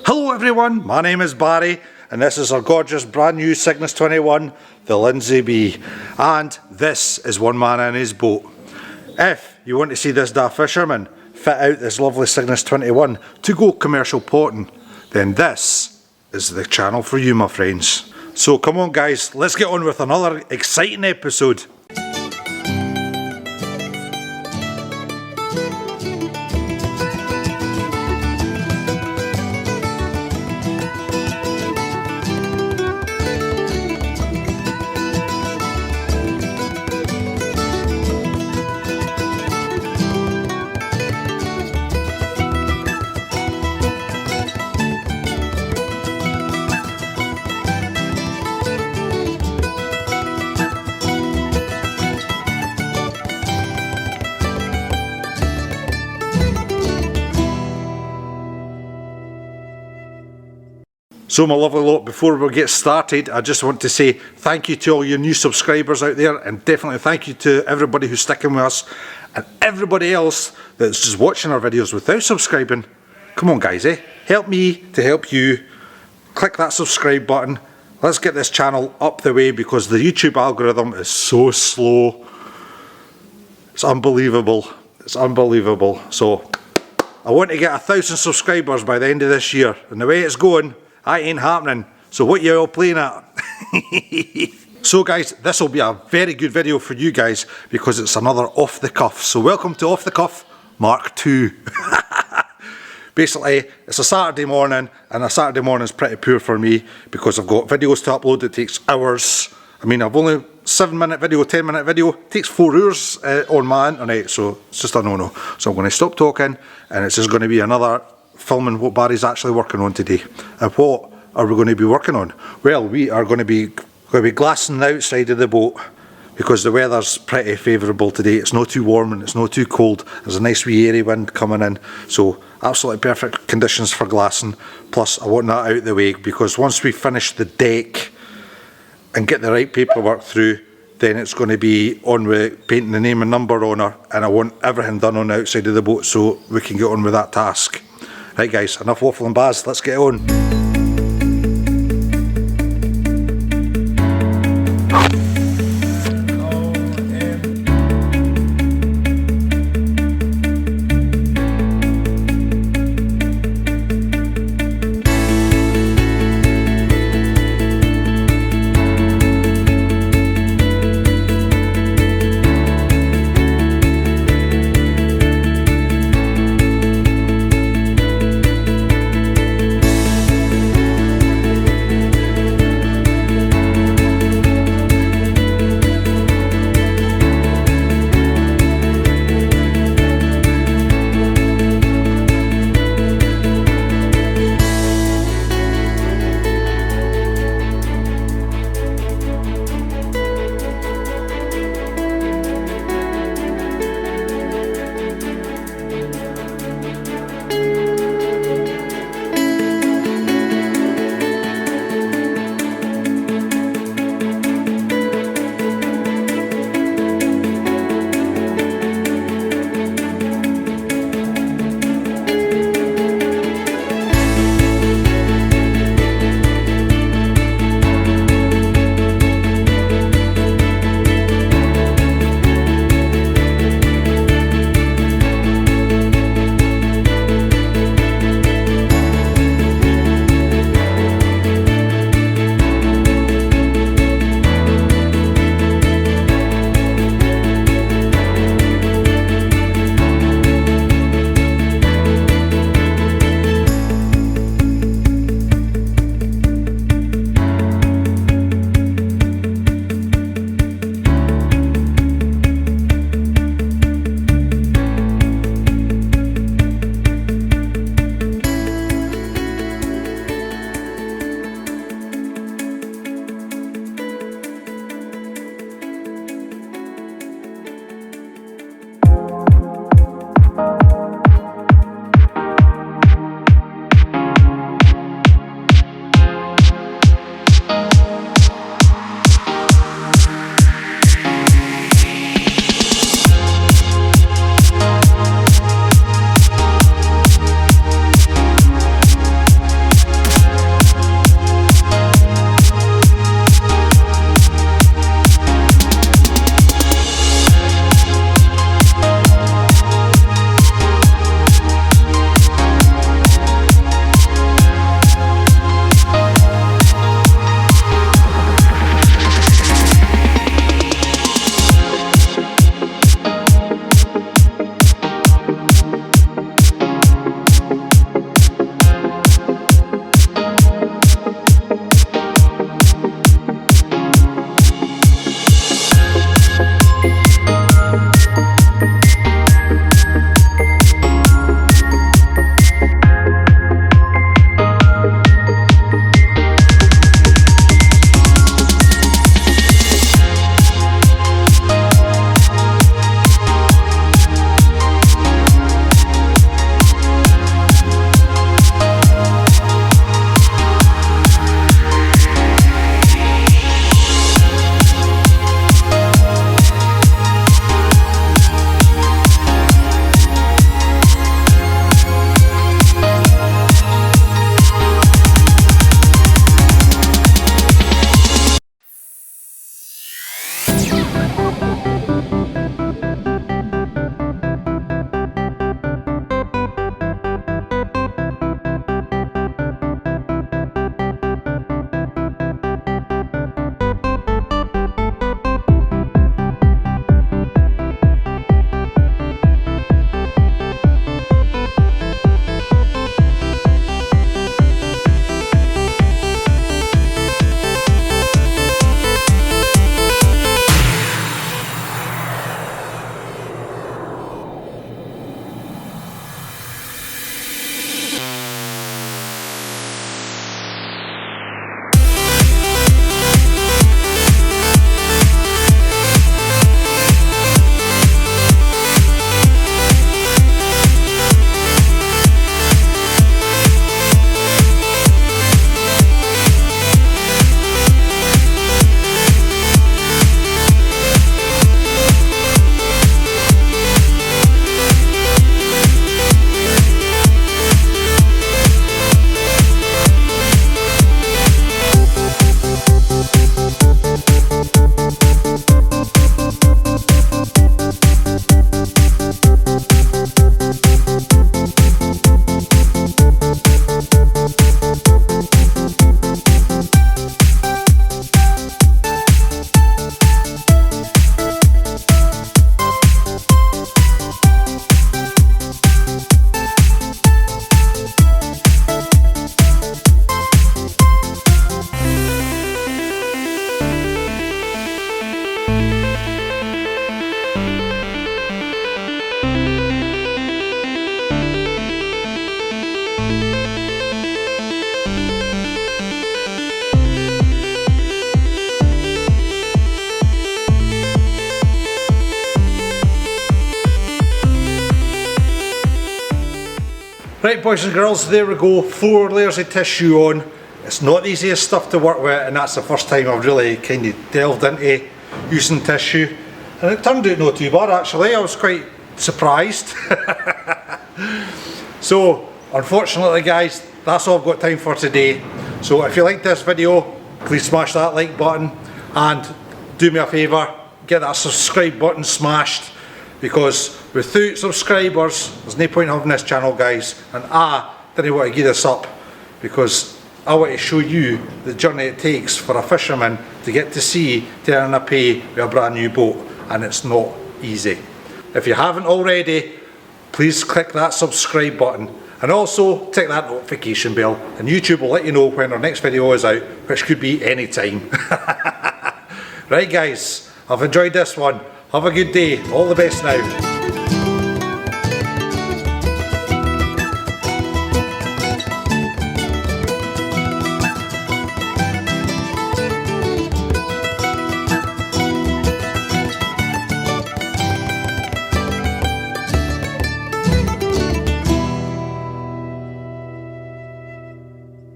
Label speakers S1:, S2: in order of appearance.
S1: Hello everyone, my name is Barry and this is our gorgeous brand new Cygnus 21, the Lynsey B, and this is one man in his boat. If you want to see this da fisherman fit out this lovely Cygnus 21 to go commercial potting, then this is the channel for you, my friends. So come on guys, let's get on with another exciting episode. So my lovely lot, before we get started, I just want to say thank you to all your new subscribers out there, and definitely thank you to everybody who's sticking with us, and everybody else that's just watching our videos without subscribing. Come on guys, help me to help you. Click that subscribe button. Let's get this channel up the way because the YouTube algorithm is so slow. It's unbelievable. It's unbelievable. So I want to get 1,000 subscribers by the end of this year, and the way it's going, that ain't happening. So what you all playing at? So guys, this will be a very good video for you guys because it's another off the cuff. So welcome to Off the Cuff Mark 2. Basically, it's a Saturday morning, and a Saturday morning is pretty poor for me because I've got videos to upload. It takes hours. I mean, I've only 7-minute video, 10-minute video. It takes 4 hours on my internet, so it's just a no-no. So I'm going to stop talking, and it's just going to be another filming what Barry's actually working on today. And what are we going to be working on? Well, we are going to be glassing the outside of the boat because the weather's pretty favourable today. It's not too warm and it's not too cold. There's a nice wee airy wind coming in, so absolutely perfect conditions for glassing. Plus I want that out of the way because once we finish the deck and get the right paperwork through, then it's going to be on with painting the name and number on her, and I want everything done on the outside of the boat so we can get on with that task. Right guys, enough waffling baz, let's get on. Right, boys and girls, there we go, 4 layers of tissue on. It's not the easiest stuff to work with, and that's the first time I've really kind of delved into using tissue. And it turned out not too bad actually, I was quite surprised. So, unfortunately guys, that's all I've got time for today. So if you liked this video, please smash that like button, and do me a favour, get that subscribe button smashed, because without subscribers there's no point in having this channel, guys, and I didn't want to give this up because I want to show you the journey it takes for a fisherman to get to sea to earn a pay with a brand new boat, and it's not easy. If you haven't already, please click that subscribe button, and also tick that notification bell, and YouTube will let you know when our next video is out, which could be any time. Right guys, I've enjoyed this one. Have a good day. All the best now.